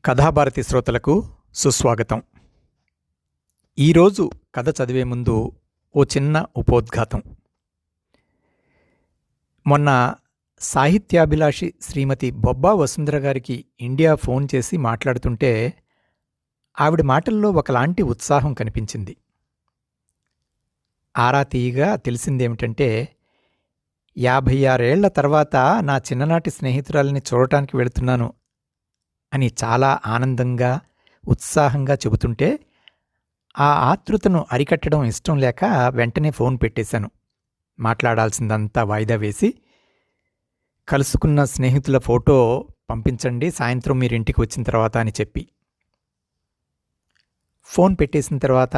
కథాభారతి శ్రోతలకు సుస్వాగతం. ఈరోజు కథ చదివే ముందు ఓ చిన్న ఉపోద్ఘాతం. మొన్న సాహిత్యాభిలాషి శ్రీమతి బొబ్బా వసుంధర గారికి ఇండియా ఫోన్ చేసి మాట్లాడుతుంటే ఆవిడ మాటల్లో ఒకలాంటి ఉత్సాహం కనిపించింది. ఆరా తీయగా తెలిసిందేమిటంటే 56 ఏళ్ల తర్వాత నా చిన్ననాటి స్నేహితురాలిని చూడటానికి వెళుతున్నాను అని చాలా ఆనందంగా, ఉత్సాహంగా చెబుతుంటే ఆ ఆతృతను అరికట్టడం ఇష్టం లేక వెంటనే ఫోన్ పెట్టేశాను. మాట్లాడాల్సిందంతా వాయిదా వేసి, కలుసుకున్న స్నేహితుల ఫోటో పంపించండి సాయంత్రం మీరింటికి వచ్చిన తర్వాత అని చెప్పి. ఫోన్ పెట్టేసిన తర్వాత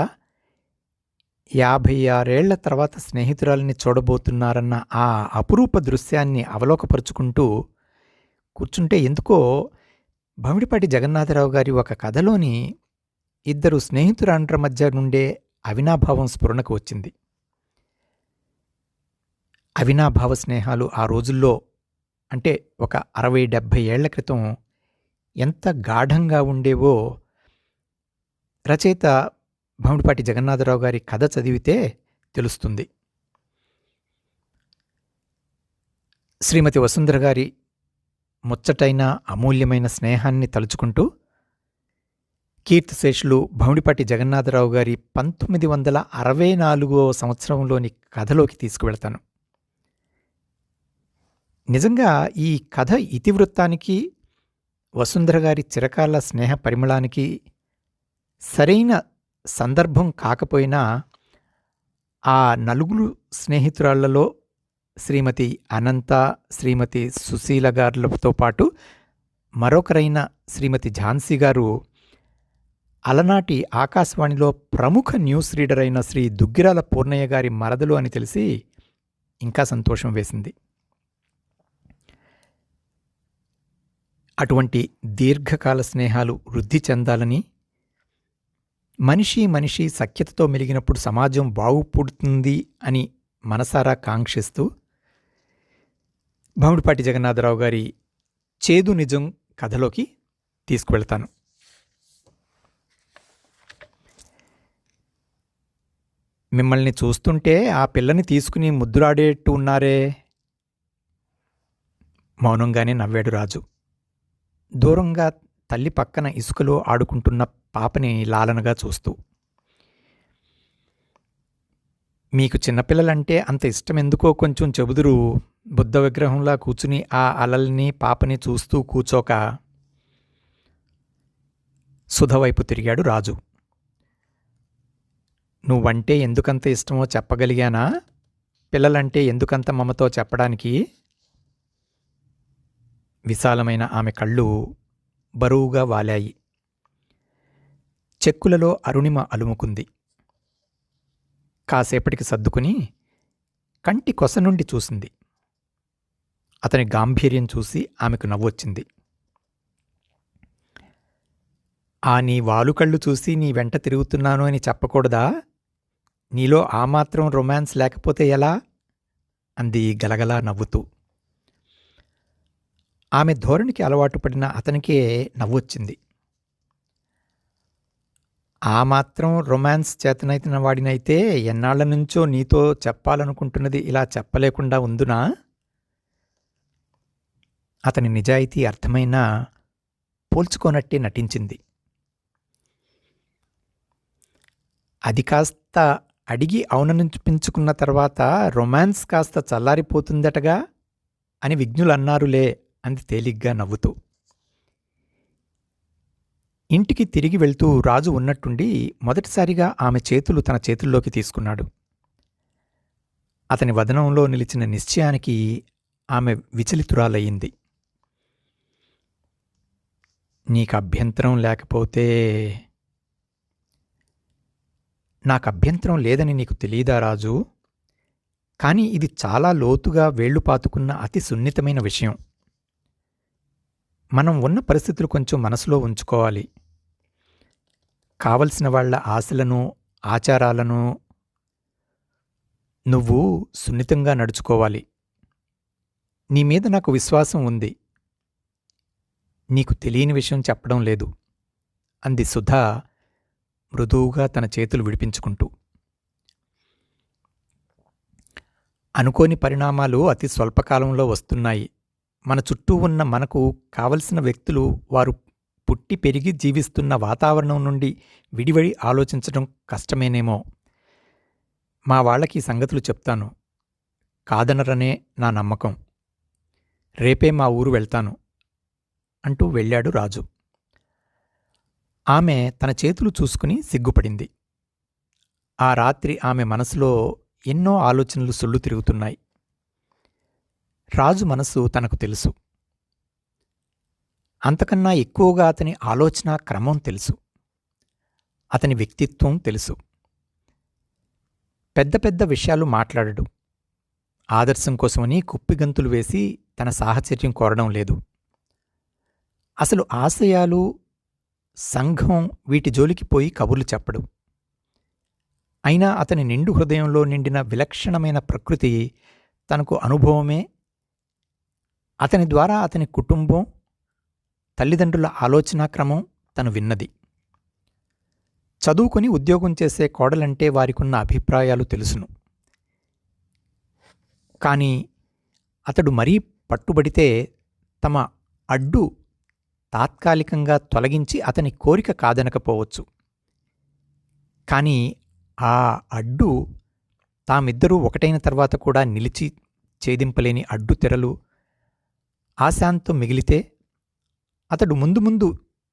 56 ఏళ్ల తర్వాత స్నేహితురాలిని చూడబోతున్నారన్న ఆ అపురూప దృశ్యాన్ని అవలోకపరుచుకుంటూ కూర్చుంటే ఎందుకో భమిడిపాటి జగన్నాథరావు గారి ఒక కథలోని ఇద్దరు స్నేహితురాండ్ర మధ్య నుండే అవినాభావం స్ఫురణకు వచ్చింది. అవినాభావ స్నేహాలు ఆ రోజుల్లో అంటే ఒక 60-70 ఏళ్ల క్రితం ఎంత గాఢంగా ఉండేవో రచయిత భమిడిపాటి జగన్నాథరావు గారి కథ చదివితే తెలుస్తుంది. శ్రీమతి వసుంధర గారి ముచ్చటైన అమూల్యమైన స్నేహాన్ని తలుచుకుంటూ కీర్తిశేషులు భమిడిపాటి జగన్నాథరావు గారి 1964 సంవత్సరంలోని కథలోకి తీసుకువెళతాను. నిజంగా ఈ కథ ఇతివృత్తానికి, వసుంధర గారి చిరకాల స్నేహ పరిమళానికి సరైన సందర్భం కాకపోయినా ఆ నలుగురు స్నేహితురాళ్లలో శ్రీమతి అనంత, శ్రీమతి సుశీల గారులతో పాటు మరొకరైన శ్రీమతి ఝాన్సీ గారు అలనాటి ఆకాశవాణిలో ప్రముఖ న్యూస్ రీడర్ అయిన శ్రీ దుగ్గిరాల పూర్ణయ్య గారి మరదలు అని తెలిసి ఇంకా సంతోషం వేసింది. అటువంటి దీర్ఘకాల స్నేహాలు వృద్ధి చెందాలని, మనిషి సఖ్యతతో మెలిగినప్పుడు సమాజం బాగుపడుతుంది అని మనసారా కాంక్షిస్తూ భమిడిపాటి జగన్నాథరావు గారి చేదు నిజం కథలోకి తీసుకువెళ్తాను. మిమ్మల్ని చూస్తుంటే ఆ పిల్లని తీసుకుని ముద్దులాడేట్టు ఉన్నారే. మౌనంగానే నవ్వాడు రాజు, దూరంగా తల్లి పక్కన ఇసుకలో ఆడుకుంటున్న పాపని లాలనగా చూస్తూ. మీకు చిన్నపిల్లలంటే అంత ఇష్టమెందుకో కొంచెం చెబుదురు. బుద్ధ విగ్రహంలా కూర్చుని ఆ అలల్ని పాపని చూస్తూ కూచోక. సుధవైపు తిరిగాడు రాజు. నువ్వంటే ఎందుకంత ఇష్టమో చెప్పగలిగానా? పిల్లలంటే ఎందుకంత మమతో చెప్పడానికి? విశాలమైన ఆమె కళ్ళు బరువుగా వాలాయి. చెక్కులలో అరుణిమ అలుముకుంది. కాసేపటికి సర్దుకుని కంటి కొస నుండి చూసింది. అతని గాంభీర్యం చూసి ఆమెకు నవ్వొచ్చింది. ఆ నీ వాలుకళ్ళు చూసి నీ వెంట తిరుగుతున్నాను అని చెప్పకూడదా? నీలో ఆ మాత్రం రొమాన్స్ లేకపోతే ఎలా? అంది గలగలా నవ్వుతూ. ఆమె ధోరణికి అలవాటు పడిన అతనికే నవ్వొచ్చింది. ఆ మాత్రం రొమాన్స్ చేతనైన వాడినైతే ఎన్నాళ్ల నుంచో నీతో చెప్పాలనుకుంటున్నది ఇలా చెప్పలేకుండా ఉందునా? అతని నిజాయితీ అర్థమైనా పోల్చుకోనట్టే నటించింది. అది కాస్త అడిగి అవుననిపించుకున్న తర్వాత రొమాన్స్ కాస్త చల్లారిపోతుందటగా అని విజ్ఞులన్నారులే అంది తేలిగ్గా నవ్వుతూ. ఇంటికి తిరిగి వెళ్తూ రాజు ఉన్నట్టుండి మొదటిసారిగా ఆమె చేతులు తన చేతుల్లోకి తీసుకున్నాడు. అతని వదనంలో నిలిచిన నిశ్చయానికి ఆమె విచలితురాలయ్యింది. నీకభ్యంతరం లేకపోతే? నాకభ్యంతరం లేదని నీకు తెలీదా రాజు? కానీ ఇది చాలా లోతుగా వేళ్లు పాతుకున్న అతి సున్నితమైన విషయం. మనం ఉన్న పరిస్థితులు కొంచెం మనసులో ఉంచుకోవాలి. కావలసిన వాళ్ల ఆశలను, ఆచారాలను నువ్వు సున్నితంగా నడుచుకోవాలి. నీ మీద నాకు విశ్వాసం ఉంది. నీకు తెలియని విషయం చెప్పడం లేదు అంది సుధా మృదువుగా తన చేతులు విడిపించుకుంటూ. అనుకోని పరిణామాలు అతి స్వల్పకాలంలో వస్తున్నాయి. మన చుట్టూ ఉన్న మనకు కావలసిన వ్యక్తులు వారు పుట్టి పెరిగి జీవిస్తున్న వాతావరణం నుండి విడివడి ఆలోచించడం కష్టమేనేమో. మా వాళ్ళకి సంగతులు చెప్తాను, కాదనరనే నా నమ్మకం. రేపే మా ఊరు వెళ్తాను అంటూ వెళ్ళాడు రాజు. ఆమె తన చేతులు చూసుకుని సిగ్గుపడింది. ఆ రాత్రి ఆమె మనసులో ఎన్నో ఆలోచనలు సుళ్ళు తిరుగుతున్నాయి. రాజు మనసు తనకు తెలుసు. అంతకన్నా ఎక్కువగా అతని ఆలోచన క్రమం తెలుసు. అతని వ్యక్తిత్వం తెలుసు. పెద్ద పెద్ద విషయాలు మాట్లాడడు. ఆదర్శం కోసమని కుప్పిగంతులు వేసి తన సాహచర్యం కోరడం లేదు. అసలు ఆశయాలు, సంఘం వీటి జోలికి పోయి కబుర్లు చెప్పడు. అయినా అతని నిండు హృదయంలో నిండిన విలక్షణమైన ప్రకృతి తనకు అనుభవమే. అతని ద్వారా అతని కుటుంబం, తల్లిదండ్రుల ఆలోచనాక్రమం తను విన్నది. చదువుకుని ఉద్యోగం చేసే కోడలంటే వారికున్న అభిప్రాయాలు తెలుసును. కానీ అతడు మరీ పట్టుబడితే తమ అడ్డు తాత్కాలికంగా తొలగించి అతని కోరిక కాదనకపోవచ్చు. కానీ ఆ అడ్డు తామిద్దరూ ఒకటైన తర్వాత కూడా నిలిచి ఛేదింపలేని అడ్డు తెరలు ఆశాంతం మిగిలితే అతడు ముందు ముందు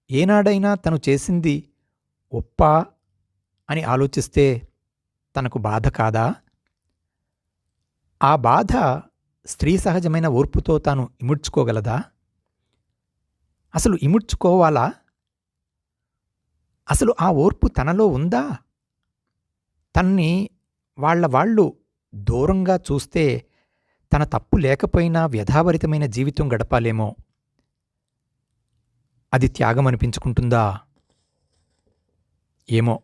ఏనాడైనా తను చేసింది ఒప్పా అని ఆలోచిస్తే తనకు బాధ కాదా? ఆ బాధ స్త్రీ సహజమైన ఓర్పుతో తాను ఇముడ్చుకోగలదా? అసలు ఇముడ్చుకోవాలా? అసలు ఆ ఓర్పు తనలో ఉందా? తన్ని వాళ్ళు దూరంగా చూస్తే తన తప్పు లేకపోయినా వ్యధాభరితమైన జీవితం గడపాలేమో. అది త్యాగమనిపించుకుంటుందా? ఏమో.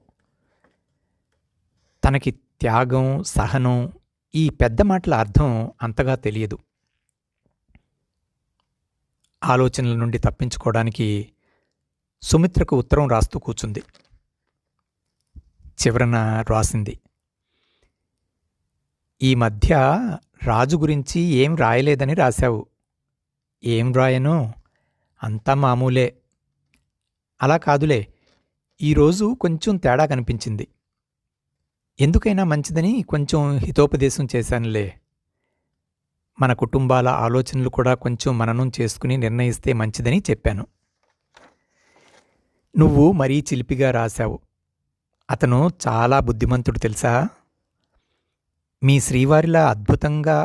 తనకి త్యాగం, సహనం ఈ పెద్ద మాటల అర్థం అంతగా తెలియదు. ఆలోచనల నుండి తప్పించుకోవడానికి సుమిత్రకు ఉత్తరం రాస్తూ కూర్చుంది. చివరన రాసింది, ఈ మధ్య రాజు గురించి ఏం రాయలేదని రాశావు. ఏం రాయను, అంతా మామూలే. అలా కాదులే, ఈరోజు కొంచెం తేడా కనిపించింది. ఎందుకైనా మంచిదని కొంచెం హితోపదేశం చేశానులే. మన కుటుంబాల ఆలోచనలు కూడా కొంచెం మననం చేసుకుని నిర్ణయిస్తే మంచిదని చెప్పాను. నువ్వు మరీ చిలిపిగా రాశావు. అతను చాలా బుద్ధిమంతుడు తెలుసా. మీ శ్రీవారిలా అద్భుతంగా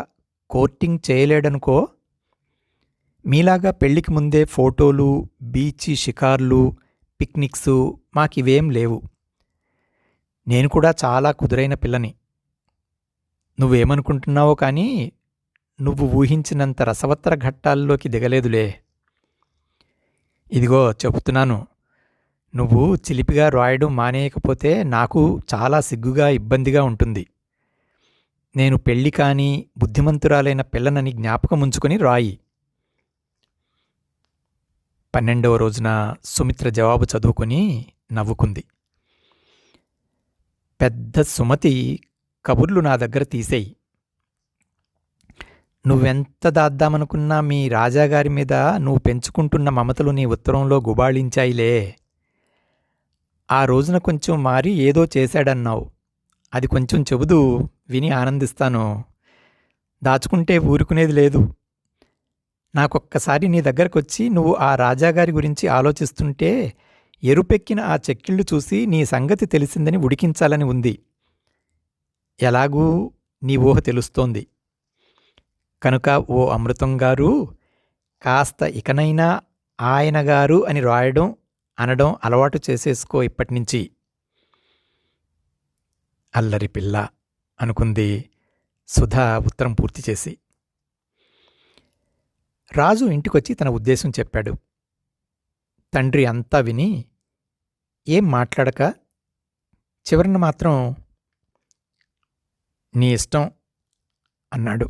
కోర్టింగ్ చేయలేడనుకో. మీలాగా పెళ్లికి ముందే ఫోటోలు, బీచి షికార్లు, పిక్నిక్సు మాకివేం లేవు. నేను కూడా చాలా కుదురైన పిల్లని. నువ్వేమనుకుంటున్నావో కానీ నువ్వు ఊహించినంత రసవత్తర ఘట్టాల్లోకి దిగలేదులే. ఇదిగో చెబుతున్నాను, నువ్వు చిలిపిగా రాయడం మానేయకపోతే నాకు చాలా సిగ్గుగా, ఇబ్బందిగా ఉంటుంది. నేను పెళ్లి కాని బుద్ధిమంతురాలైన పిల్లనని జ్ఞాపకముంచుకొని రాయి. 12వ రోజున సుమిత్ర జవాబు చదువుకుని నవ్వుకుంది. పెద్ద సుమతి కబుర్లు నా దగ్గర తీసేయి. నువ్వెంత దాద్దామనుకున్నా మీ రాజాగారి మీద నువ్వు పెంచుకుంటున్న మమతలు నీ ఉత్తరంలో గుబాళించాయిలే. ఆ రోజున కొంచెం మారి ఏదో చేశాడన్నావు. అది కొంచెం చెబుదు, విని ఆనందిస్తాను. దాచుకుంటే ఊరుకునేది లేదు. నాకొక్కసారి నీ దగ్గరకొచ్చి నువ్వు ఆ రాజాగారి గురించి ఆలోచిస్తుంటే ఎరుపెక్కిన ఆ చెక్కిళ్ళు చూసి నీ సంగతి తెలిసిందని ఉడికించాలని ఉంది. ఎలాగూ నీ ఊహ తెలుస్తోంది కనుక ఓ అమృతంగారు, కాస్త ఇకనైనా ఆయనగారు అని రాయడం, అనడం అలవాటు చేసేసుకో ఇప్పటినుంచి. అల్లరి పిల్ల అనుకుంది సుధా ఉత్తరం పూర్తి చేసి. రాజు ఇంటికొచ్చి తన ఉద్దేశం చెప్పాడు. తండ్రి అంతా విని ఏం మాట్లాడక చివరన మాత్రం నీ ఇష్టం అన్నాడు.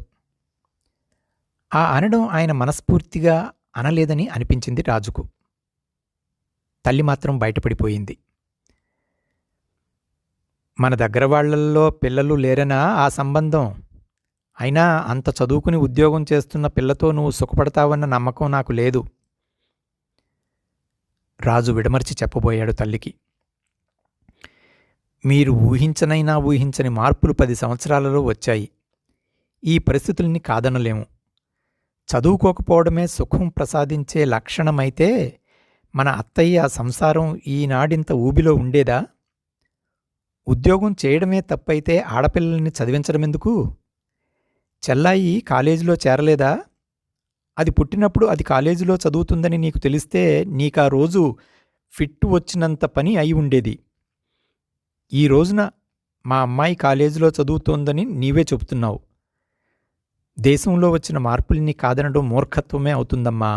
ఆ అనడం ఆయన మనస్ఫూర్తిగా అనలేదని అనిపించింది రాజుకు. తల్లి మాత్రం బయటపడిపోయింది. మన దగ్గర వాళ్లల్లో పిల్లలు లేరనా ఆ సంబంధం? అయినా అంత చదువుకుని ఉద్యోగం చేస్తున్న పిల్లతో నువ్వు సుఖపడతావన్న నమ్మకం నాకు లేదు. రాజు విడమర్చి చెప్పబోయాడు తల్లికి. మీరు ఊహించనైనా ఊహించని మార్పులు 10 సంవత్సరాలలో వచ్చాయి. ఈ పరిస్థితుల్ని కాదనలేము. చదువుకోకపోవడమే సుఖం ప్రసాదించే లక్షణమైతే మన అత్తయ్య సంసారం ఈనాడింత ఊబిలో ఉండేదా? ఉద్యోగం చేయడమే తప్పైతే ఆడపిల్లల్ని చదివించడమెందుకు? చెల్లాయి కాలేజీలో చేరలేదా? అది పుట్టినప్పుడు అది కాలేజీలో చదువుతుందని నీకు తెలిస్తే నీకా రోజు ఫిట్టు వచ్చినంత పని అయి ఉండేది. ఈ రోజున మా అమ్మాయి కాలేజీలో చదువుతోందని నీవే చెబుతున్నావు. దేశంలో వచ్చిన మార్పుల్ని కాదనడం మూర్ఖత్వమే అవుతుందమ్మా.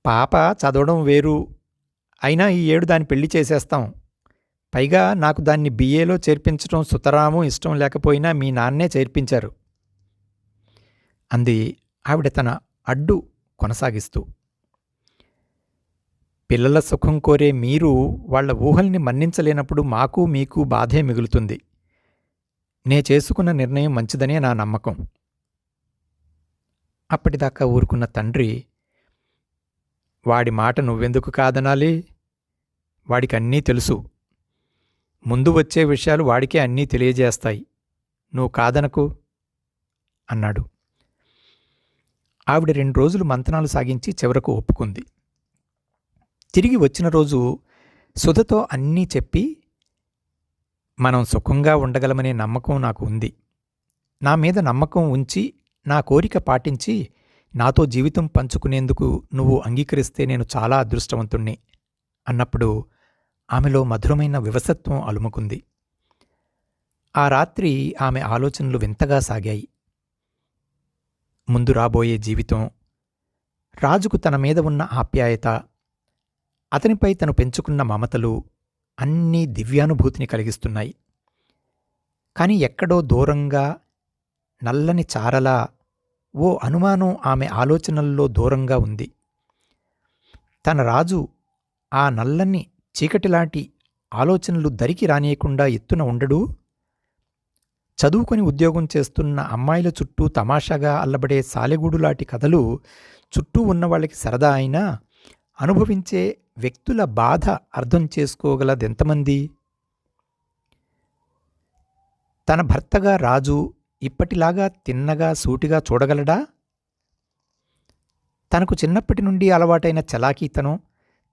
పాప చదవడం వేరు. అయినా ఈ ఏడు దాని పెళ్లి చేసేస్తాం. పైగా నాకు దాన్ని బిఏలో చేర్పించడం సుతరాము ఇష్టం లేకపోయినా మీ నాన్నే చేర్పించారు అంది ఆవిడ తన అడ్డు కొనసాగిస్తూ. పిల్లల సుఖం కోరే మీరు వాళ్ల ఊహల్ని మన్నించలేనప్పుడు మాకు మీకు బాధే మిగులుతుంది. నే చేసుకున్న నిర్ణయం మంచిదనే నా నమ్మకం. అప్పటిదాకా ఊరుకున్న తండ్రి, వాడి మాట నువ్వెందుకు కాదనాలి? వాడికి అన్నీ తెలుసు. ముందు వచ్చే విషయాలు వాడికే అన్నీ తెలియజేస్తాయి. నువ్వు కాదనకు అన్నాడు. ఆవిడ 2 రోజులు మంతనాలు సాగించి చివరకు ఒప్పుకుంది. తిరిగి వచ్చిన రోజు సుధతో అన్నీ చెప్పి, మనం సుఖంగా ఉండగలమనే నమ్మకం నాకు ఉంది. నా మీద నమ్మకం ఉంచి నా కోరిక పాటించి నాతో జీవితం పంచుకునేందుకు నువ్వు అంగీకరిస్తే నేను చాలా అదృష్టవంతుణ్ణి అన్నప్పుడు ఆమెలో మధురమైన వివసత్వం అలుముకుంది. ఆ రాత్రి ఆమె ఆలోచనలు వింతగా సాగాయి. ముందు రాబోయే జీవితం, రాజుకు తన మీద ఉన్న ఆప్యాయత, అతనిపై తను పెంచుకున్న మమతలు అన్నీ దివ్యానుభూతిని కలిగిస్తున్నాయి. కాని ఎక్కడో దూరంగా నల్లని చారలా ఓ అనుమానం ఆమె ఆలోచనల్లో దూరంగా ఉంది. తన రాజు ఆ నల్లని చీకటిలాంటి ఆలోచనలు దరికి రానియకుండా ఎత్తున ఉండడు. చదువుకొని ఉద్యోగం చేస్తున్న అమ్మాయిల చుట్టూ తమాషాగా అల్లబడే సాలెగూడులాంటి కథలు చుట్టూ ఉన్నవాళ్ళకి సరదా అయినా అనుభవించే వ్యక్తుల బాధ అర్థం చేసుకోగలదెంతమంది? తన భర్తగా రాజు ఇప్పటిలాగా తిన్నగా సూటిగా చూడగలడా? తనకు చిన్నప్పటి నుండి అలవాటైన చలాకీతనం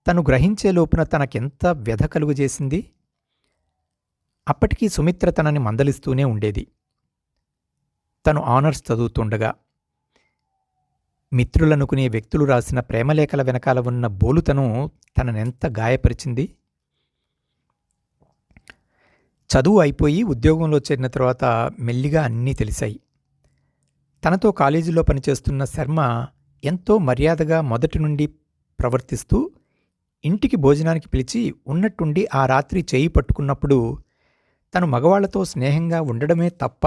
తను గ్రహించే లోపున తనకెంత వ్యధ కలుగజేసింది. అప్పటికీ సుమిత్ర తనని మందలిస్తూనే ఉండేది. తను ఆనర్స్ చదువుతుండగా మిత్రులనుకునే వ్యక్తులు రాసిన ప్రేమలేఖల వెనకాల ఉన్న బోలుతనం తననెంత గాయపరిచింది. చదువు అయిపోయి ఉద్యోగంలో చేరిన తర్వాత మెల్లిగా అన్నీ తెలిసాయి. తనతో కాలేజీలో పనిచేస్తున్న శర్మ ఎంతో మర్యాదగా మొదటి నుండి ప్రవర్తిస్తూ ఇంటికి భోజనానికి పిలిచి ఉన్నట్టుండి ఆ రాత్రి చేయి పట్టుకున్నప్పుడు తను మగవాళ్లతో స్నేహంగా ఉండడమే తప్ప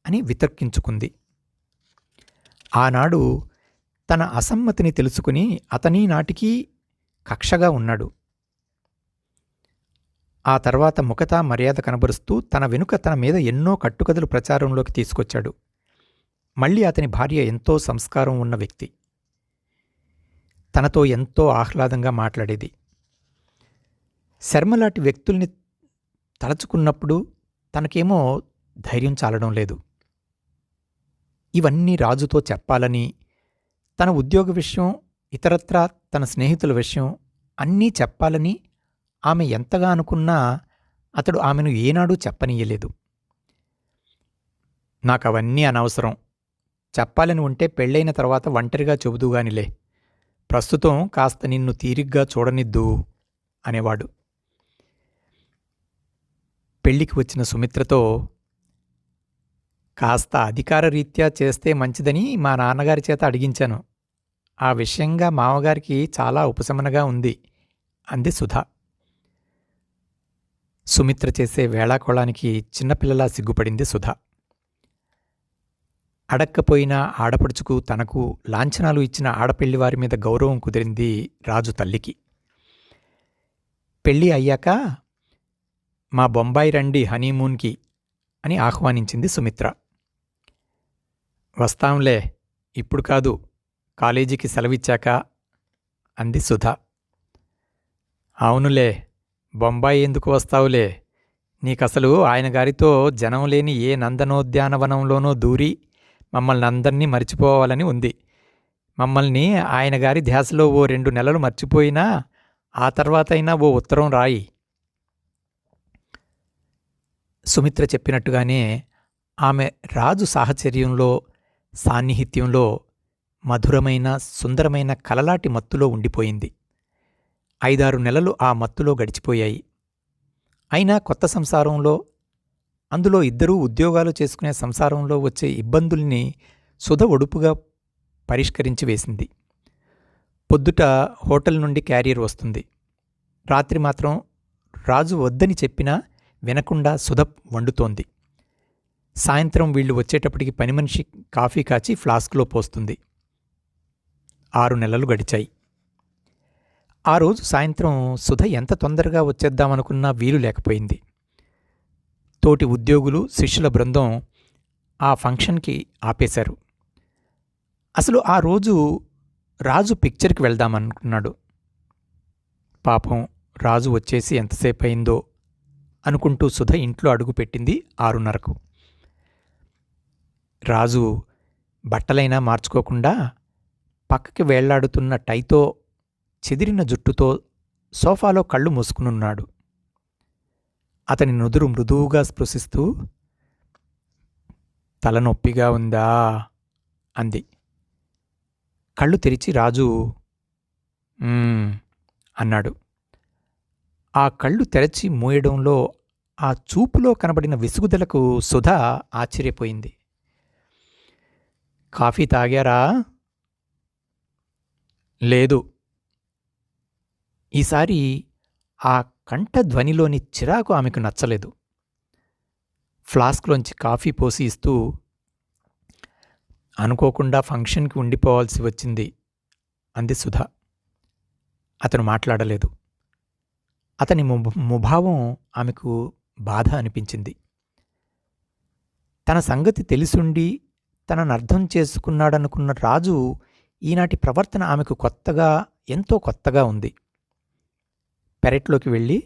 అని వితర్కించుకుంది. ఆనాడు తన అసమ్మతిని తెలుసుకుని అతనీ నాటికి కక్షగా ఉన్నాడు. ఆ తర్వాత ముఖతా మర్యాద కనబరుస్తూ తన వెనుక తన మీద ఎన్నో కట్టుకథలు ప్రచారంలోకి తీసుకొచ్చాడు. మళ్ళీ అతని భార్య ఎంతో సంస్కారం ఉన్న వ్యక్తి. తనతో ఎంతో ఆహ్లాదంగా మాట్లాడేది. శర్మలాంటి వ్యక్తుల్ని తలచుకున్నప్పుడు తనకేమో ధైర్యం చాలడం లేదు. ఇవన్నీ రాజుతో చెప్పాలని, తన ఉద్యోగ విషయం, ఇతరత్రా తన స్నేహితుల విషయం అన్నీ చెప్పాలని ఆమె ఎంతగా అనుకున్నా అతడు ఆమెను ఏనాడూ చెప్పనీయలేదు. నాకవన్నీ అనవసరం. చెప్పాలని ఉంటే పెళ్ళైన తర్వాత ఒంటరిగా చెబుదూగానిలే. ప్రస్తుతం కాస్త నిన్ను తీరిగ్గా చూడనిద్దూ అనేవాడు. పెళ్లికి వచ్చిన సుమిత్రతో, కాస్త అధికారరీత్యా చేస్తే మంచిదని మా నాన్నగారి చేత అడిగించాను. ఆ విషయంగా మామగారికి చాలా ఉపశమనగా ఉంది అంది సుధ. సుమిత్ర చేసే వేళాకోళానికి చిన్నపిల్లలా సిగ్గుపడింది సుధ. అడక్కపోయిన ఆడపడుచుకు తనకు లాంఛనాలు ఇచ్చిన ఆడపెళ్లివారి మీద గౌరవం కుదిరింది రాజు తల్లికి. పెళ్ళి అయ్యాక మా బొంబాయి రండి హనీమూన్కి అని ఆహ్వానించింది సుమిత్ర. వస్తాంలే, ఇప్పుడు కాదు, కాలేజీకి సెలవిచ్చాక అంది సుధ. అవునులే, బొంబాయి ఎందుకు వస్తావులే, నీకసలు ఆయన గారితో జనం లేని ఏ నందనోద్యానవనంలోనో దూరి మమ్మల్ని అందర్నీ మర్చిపోవాలని ఉంది. మమ్మల్ని ఆయన గారి ధ్యాసలో ఓ 2 నెలలు మర్చిపోయినా ఆ తర్వాతైనా ఓ ఉత్తరం రాయి. సుమిత్ర చెప్పినట్టుగానే ఆమె రాజు సాహచర్యంలో, సాన్నిహిత్యంలో మధురమైన, సుందరమైన కలలాటి మత్తులో ఉండిపోయింది. 5-6 నెలలు ఆ మత్తులో గడిచిపోయాయి. అయినా కొత్త సంసారంలో, అందులో ఇద్దరూ ఉద్యోగాలు చేసుకునే సంసారంలో వచ్చే ఇబ్బందుల్ని సుధ ఒడుపుగా పరిష్కరించి వేసింది. పొద్దుట హోటల్ నుండి క్యారియర్ వస్తుంది. రాత్రి మాత్రం రాజు వద్దని చెప్పినా వినకుండా సుధ వండుతోంది. సాయంత్రం వీళ్లు వచ్చేటప్పటికి పనిమనిషి కాఫీ కాచి ఫ్లాస్క్లో పోస్తుంది. 6 నెలలు గడిచాయి. ఆ రోజు సాయంత్రం సుధ ఎంత తొందరగా వచ్చేద్దామనుకున్నా వీలు లేకపోయింది. తోటి ఉద్యోగులు, శిష్యుల బృందం ఆ ఫంక్షన్కి ఆపేశారు. అసలు ఆ రోజు రాజు పిక్చర్కి వెళ్దామనుకున్నాడు. పాపం రాజు వచ్చేసి ఎంతసేపు అయిందో అనుకుంటూ సుధ ఇంట్లో అడుగుపెట్టింది 6:30కు. రాజు బట్టలైనా మార్చుకోకుండా పక్కకి వేళ్లాడుతున్న టైతో, చెదిరిన జుట్టుతో సోఫాలో కళ్ళు మూసుకునున్నాడు. అతని నుదురు మృదువుగా స్పృశిస్తూ, తలనొప్పిగా ఉందా అంది. కళ్ళు తెరిచి రాజు అన్నాడు. ఆ కళ్ళు తెరచి మూయడంలో, ఆ చూపులో కనబడిన విసుగుదలకు సుధ ఆశ్చర్యపోయింది. కాఫీ తాగారా? లేదు. ఈసారి ఆ కంఠధ్వనిలోని చిరాకు ఆమెకు నచ్చలేదు. ఫ్లాస్క్లోంచి కాఫీ పోసి ఇస్తూ, అనుకోకుండా ఫంక్షన్కి ఉండిపోవాల్సి వచ్చింది అంది సుధ. అతను మాట్లాడలేదు. అతని ముభావం ఆమెకు బాధ అనిపించింది. తన సంగతి తెలిసుండి తననర్థం చేసుకున్నాడనుకున్న రాజు ఈనాటి ప్రవర్తన ఆమెకు కొత్తగా, ఎంతో కొత్తగా ఉంది. పెరట్లోకి వెళ్ళి,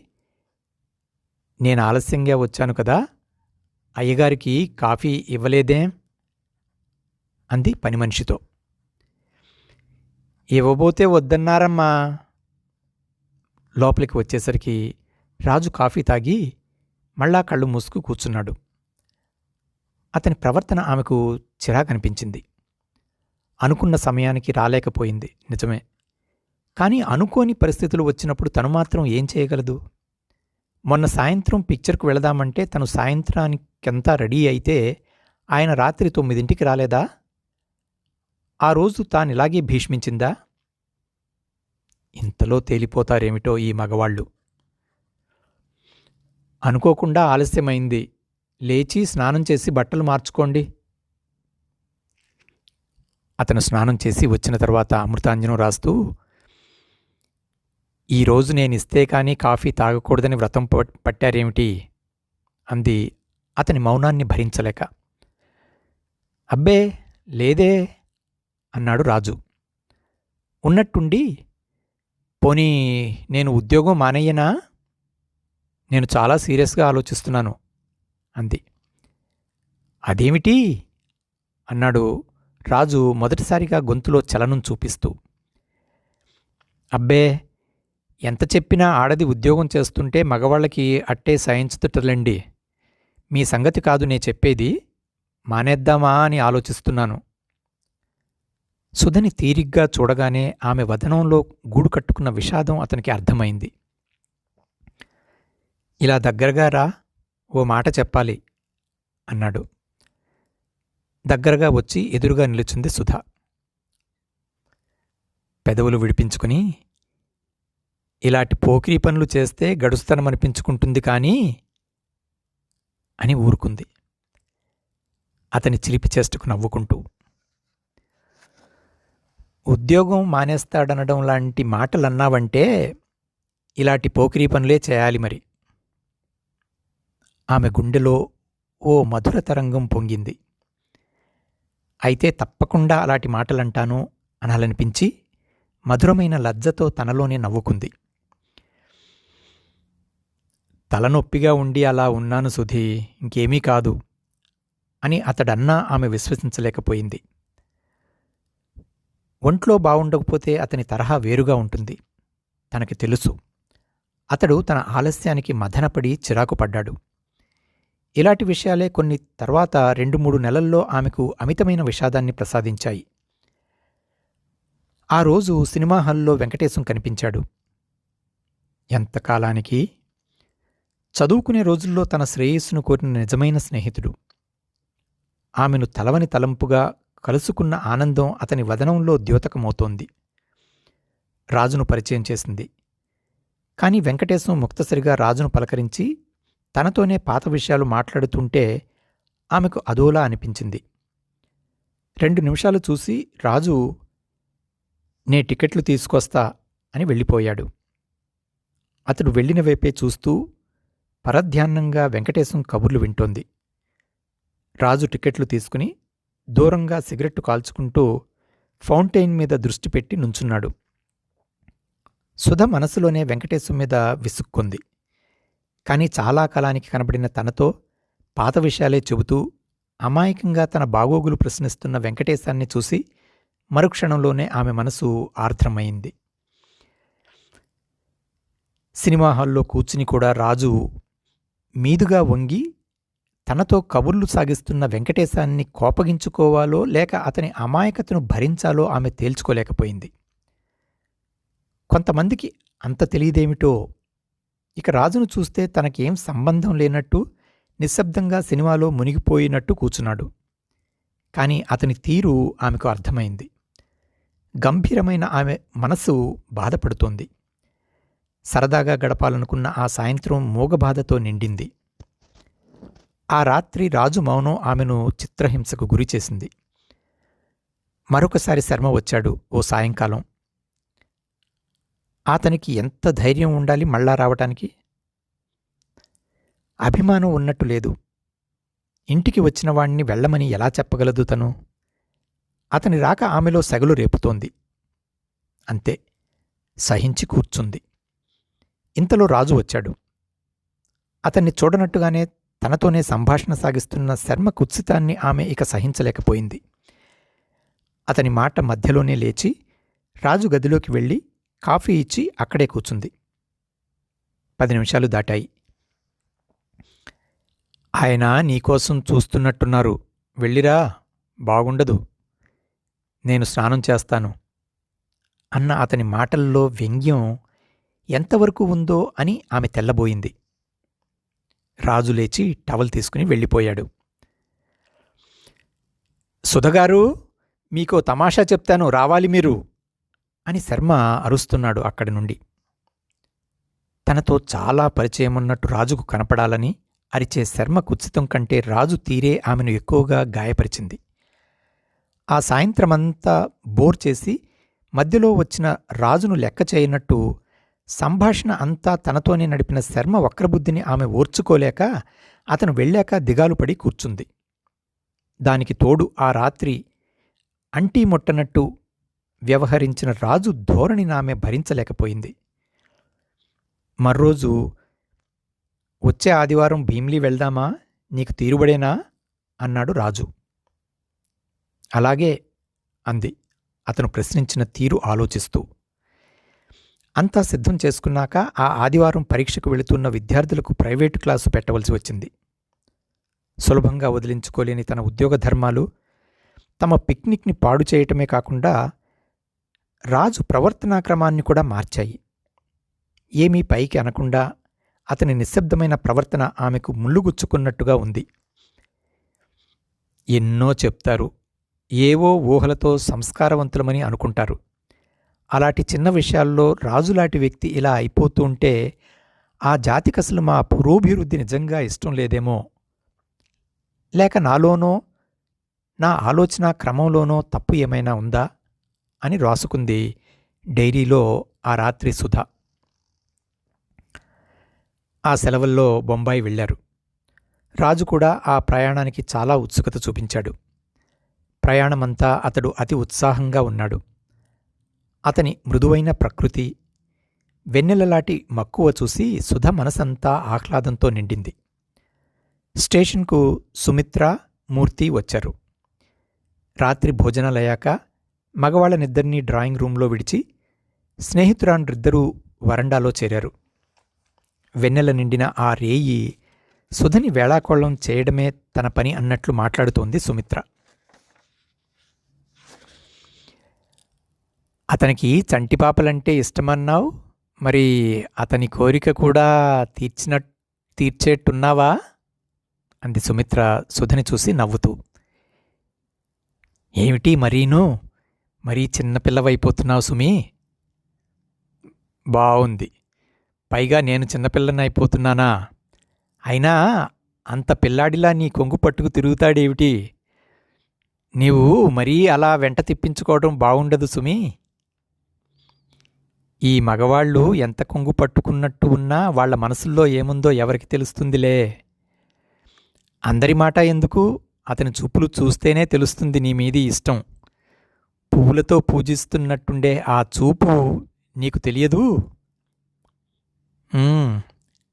నేను ఆలస్యంగా వచ్చాను కదా, అయ్యగారికి కాఫీ ఇవ్వలేదేం అంది పనిమనిషితో. ఇవ్వబోతే వద్దన్నారమ్మా. లోపలికి వచ్చేసరికి రాజు కాఫీ తాగి మళ్ళా కళ్ళు మూసుకు కూర్చున్నాడు. అతని ప్రవర్తన ఆమెకు చిరాకనిపించింది. అనుకున్న సమయానికి రాలేకపోయింది నిజమే, కానీ అనుకోని పరిస్థితులు వచ్చినప్పుడు తను మాత్రం ఏం చేయగలదు? మొన్న సాయంత్రం పిక్చర్కు వెళదామంటే తను సాయంత్రానికంతా రెడీ అయితే ఆయన రాత్రి 9ంటికి రాలేదా? ఆ రోజు తానిలాగే భీష్మించిందా? ఇంతలో తేలిపోతారేమిటో ఈ మగవాళ్ళు. అనుకోకుండా ఆలస్యమైంది, లేచి స్నానం చేసి బట్టలు మార్చుకోండి. అతను స్నానం చేసి వచ్చిన తర్వాత అమృతాంజనం రాస్తూ, ఈరోజు నేనిస్తే కానీ కాఫీ తాగకూడదని వ్రతం పట్టారేమిటి అంది అతని మౌనాన్ని భరించలేక. అబ్బే లేదే అన్నాడు రాజు. ఉన్నట్టుండి, పోనీ నేను ఉద్యోగం మానేయనా? నేను చాలా సీరియస్గా ఆలోచిస్తున్నాను అంది. అదేమిటి అన్నాడు రాజు మొదటిసారిగా గొంతులో చలనం చూపిస్తూ. అబ్బే, ఎంత చెప్పినా ఆడది ఉద్యోగం చేస్తుంటే మగవాళ్ళకి అట్టే సహించుతుటలండి. మీ సంగతి కాదు నే చెప్పేది, మానేద్దామా అని ఆలోచిస్తున్నాను. సుధని తీరిగ్గా చూడగానే ఆమె వదనంలో గూడు కట్టుకున్న విషాదం అతనికి అర్థమైంది. ఇలా దగ్గరగా రా, ఓ మాట చెప్పాలి అన్నాడు. దగ్గరగా వచ్చి ఎదురుగా నిలుచుంది సుధ. పెదవులు విడిపించుకుని, ఇలాంటి పోకిరీ పనులు చేస్తే గడుస్తనమనిపించుకుంటుంది కానీ అని ఊరుకుంది. అతని చిలిపి చేష్టకు నవ్వుకుంటూ. ఉద్యోగం మానేస్తాడనడం లాంటి మాటలన్నావంటే ఇలాంటి పోకిరీ పనులే చేయాలి మరి. ఆమె గుండెలో ఓ మధుర తరంగం పొంగింది. అయితే తప్పకుండా అలాంటి మాటలంటాను అనాలనిపించి మధురమైన లజ్జతో తనలోనే నవ్వుకుంది. తలనొప్పిగా ఉండి అలా ఉన్నాను సుధీ, ఇంకేమీ కాదు అని అతడన్నా ఆమె విశ్వసించలేకపోయింది. ఒంట్లో బావుండకపోతే అతని తరహా వేరుగా ఉంటుంది. తనకి తెలుసు. అతడు తన ఆలస్యానికి మదనపడి చిరాకు పడ్డాడు. ఇలాంటి విషయాలే కొన్ని తర్వాత 2-3 నెలల్లో ఆమెకు అమితమైన విషాదాన్ని ప్రసాదించాయి. ఆ రోజు సినిమా హాల్లో వెంకటేశం కనిపించాడు. ఎంతకాలానికి? చదువుకునే రోజుల్లో తన శ్రేయస్సును కోరిన నిజమైన స్నేహితుడు. ఆమెను తలవని తలంపుగా కలుసుకున్న ఆనందం అతని వదనంలో ద్యోతకమవుతోంది. రాజును పరిచయం చేసింది. కాని వెంకటేశం ముక్తసరిగా రాజును పలకరించి తనతోనే పాత విషయాలు మాట్లాడుతుంటే ఆమెకు అదోలా అనిపించింది. 2 నిమిషాలు చూసి రాజు నే టికెట్లు తీసుకొస్తా అని వెళ్ళిపోయాడు. అతడు వెళ్ళిన వైపే చూస్తూ పరధ్యాన్నంగా వెంకటేశం కబుర్లు వింటోంది. రాజు టికెట్లు తీసుకుని దూరంగా సిగరెట్టు కాల్చుకుంటూ ఫౌంటైన్ మీద దృష్టి పెట్టి నుంచున్నాడు. సుధ మనసులోనే వెంకటేశం మీద విసుక్కుంది. కాని చాలా కాలానికి కనబడిన తనతో పాత విషయాలే చెబుతూ అమాయకంగా తన బాగోగులు ప్రశ్నిస్తున్న వెంకటేశాన్ని చూసి మరుక్షణంలోనే ఆమె మనసు ఆర్ద్రమైంది. సినిమా హాల్లో కూర్చుని కూడా రాజు మీదుగా వంగి తనతో కబుర్లు సాగిస్తున్న వెంకటేశాన్ని కోపగించుకోవాలో లేక అతని అమాయకతను భరించాలో ఆమె తేల్చుకోలేకపోయింది. కొంతమందికి అంత తెలియదేమిటో. ఇక రాజును చూస్తే తనకేం సంబంధం లేనట్టు నిశ్శబ్దంగా సినిమాలో మునిగిపోయినట్టు కూచున్నాడు. కాని అతని తీరు ఆమెకు అర్థమైంది. గంభీరమైన ఆమె మనసు బాధపడుతోంది. సరదాగా గడపాలనుకున్న ఆ సాయంత్రం మూగబాధతో నిండింది. ఆ రాత్రి రాజు మౌనం ఆమెను చిత్రహింసకు గురిచేసింది. మరొకసారి శర్మ వచ్చాడు ఓ సాయంకాలం. అతనికి ఎంత ధైర్యం ఉండాలి మళ్ళా రావటానికి? అభిమానం ఉన్నట్టు లేదు. ఇంటికి వచ్చిన వాణ్ణి వెళ్ళమని ఎలా చెప్పగలదు తను? అతని రాక ఆమెలో సెగలు రేపుతోంది. అంతే, సహించి కూర్చుంది. ఇంతలో రాజు వచ్చాడు. అతన్ని చూడనట్టుగానే తనతోనే సంభాషణ సాగిస్తున్న శర్మ కుత్సితాన్ని ఆమె ఇక సహించలేకపోయింది. అతని మాట మధ్యలోనే లేచి రాజు గదిలోకి వెళ్ళి కాఫీ ఇచ్చి అక్కడే కూర్చుంది. 10 నిమిషాలు దాటాయి. ఆయన నీకోసం చూస్తున్నట్టున్నారు, వెళ్ళిరా, బాగుండదు, నేను స్నానం చేస్తాను అన్న అతని మాటల్లో వ్యంగ్యం ఎంతవరకు ఉందో అని ఆమె తెల్లబోయింది. రాజు లేచి టవల్ తీసుకుని వెళ్ళిపోయాడు. సుధగారు, మీకో తమాషా చెప్తాను, రావాలి మీరు అని శర్మ అరుస్తున్నాడు అక్కడి నుండి. తనతో చాలా పరిచయమున్నట్టు రాజుకు కనపడాలని అరిచే శర్మ కుత్సితం కంటే రాజు తీరే ఆమెను ఎక్కువగా గాయపరిచింది. ఆ సాయంత్రమంతా బోర్ చేసి మధ్యలో వచ్చిన రాజును లెక్క చేయనట్టు సంభాషణ అంతా తనతోనే నడిపిన శర్మ వక్రబుద్ధిని ఆమె ఓర్చుకోలేక అతను వెళ్ళాక దిగాలు పడి కూర్చుంది. దానికి తోడు ఆ రాత్రి అంటీ ముట్టనట్టు వ్యవహరించిన రాజు ధోరణిని ఆమె భరించలేకపోయింది. మర్రోజు వచ్చే ఆదివారం భీమ్లీ వెళ్దామా, నీకు తీరుబడేనా అన్నాడు రాజు. అలాగే అంది అతను ప్రశ్నించిన తీరు ఆలోచిస్తూ. అంతా సిద్ధం చేసుకున్నాక ఆ ఆదివారం పరీక్షకు వెళుతున్న విద్యార్థులకు ప్రైవేటు క్లాసు పెట్టవలసి వచ్చింది. సులభంగా వదిలించుకోలేని తన ఉద్యోగ ధర్మాలు తమ పిక్నిక్ని పాడు చేయటమే కాకుండా రాజు ప్రవర్తనాక్రమాన్ని కూడా మార్చాయి. ఏమీ పైకి అనకుండా అతని నిశ్శబ్దమైన ప్రవర్తన ఆమెకు ముళ్ళుగుచ్చుకున్నట్టుగా ఉంది. ఎన్నో చెప్తారు, ఏవో ఊహలతో సంస్కారవంతులమని అనుకుంటారు. అలాంటి చిన్న విషయాల్లో రాజులాంటి వ్యక్తి ఇలా అయిపోతూ ఉంటే ఆ జాతికసలు మా పురోభివృద్ధి నిజంగా ఇష్టం లేదేమో, లేక నాలోనో నా ఆలోచన క్రమంలోనో తప్పు ఏమైనా ఉందా అని రాసుకుంది డైరీలో ఆ రాత్రి సుధ. ఆ సెలవుల్లో బొంబాయి వెళ్లారు. రాజు కూడా ఆ ప్రయాణానికి చాలా ఉత్సుకత చూపించాడు. ప్రయాణమంతా అతడు అతి ఉత్సాహంగా ఉన్నాడు. అతని మృదువైన ప్రకృతి, వెన్నెలలాంటి మక్కువ చూసి సుధ మనసంతా ఆహ్లాదంతో నిండింది. స్టేషన్కు సుమిత్ర, మూర్తి వచ్చారు. రాత్రి భోజనాలయ్యాక మగవాళ్లనిద్దరినీ డ్రాయింగ్ రూంలో విడిచి స్నేహితురాండ్రిద్దరూ వరండాలో చేరారు. వెన్నెల నిండిన ఆ రేయి సుధని వేళాకోళం చేయడమే తన పని అన్నట్లు మాట్లాడుతోంది సుమిత్ర. అతనికి చంటిపాపలంటే ఇష్టమన్నావు, మరి అతని కోరిక కూడా తీర్చేట్టున్నావా అంది సుమిత్ర సుధని చూసి నవ్వుతూ. ఏమిటి మరీ చిన్నపిల్లవైపోతున్నావు సుమి. బావుంది. పైగా నేను చిన్నపిల్లనైపోతున్నానా? అయినా అంత పిల్లాడిలా నీ కొంగు పట్టుకు తిరుగుతాడేమిటి? నీవు మరీ అలా వెంట తిప్పించుకోవడం బావుండదు సుమి. ఈ మగవాళ్ళు ఎంత కొంగు పట్టుకున్నట్టు ఉన్నా వాళ్ల మనసుల్లో ఏముందో ఎవరికి తెలుస్తుందిలే. అందరి మాట ఎందుకు, అతని చూపులు చూస్తేనే తెలుస్తుంది నీ మీది ఇష్టం. పువ్వులతో పూజిస్తున్నట్టుండే ఆ చూపు నీకు తెలియదు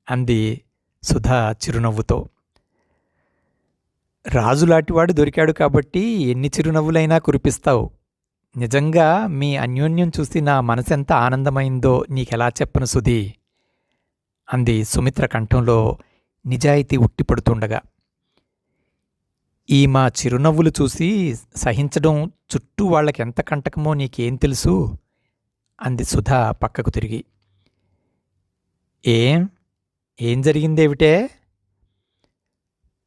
అంది సుధా చిరునవ్వుతో. రాజులాంటివాడు దొరికాడు కాబట్టి ఎన్ని చిరునవ్వులైనా కురిపిస్తావు. నిజంగా మీ అన్యోన్యం చూసి నా మనసెంత ఆనందమైందో నీకెలా చెప్పను సుధీ అంది సుమిత్ర కంఠంలో నిజాయితీ ఉట్టిపడుతుండగా. ఈ మా చిరునవ్వులు చూసి సహించడం చుట్టూ వాళ్ళకెంత కంటకమో నీకేం తెలుసు అంది సుధా పక్కకు తిరిగి. ఏం జరిగిందేవిటే?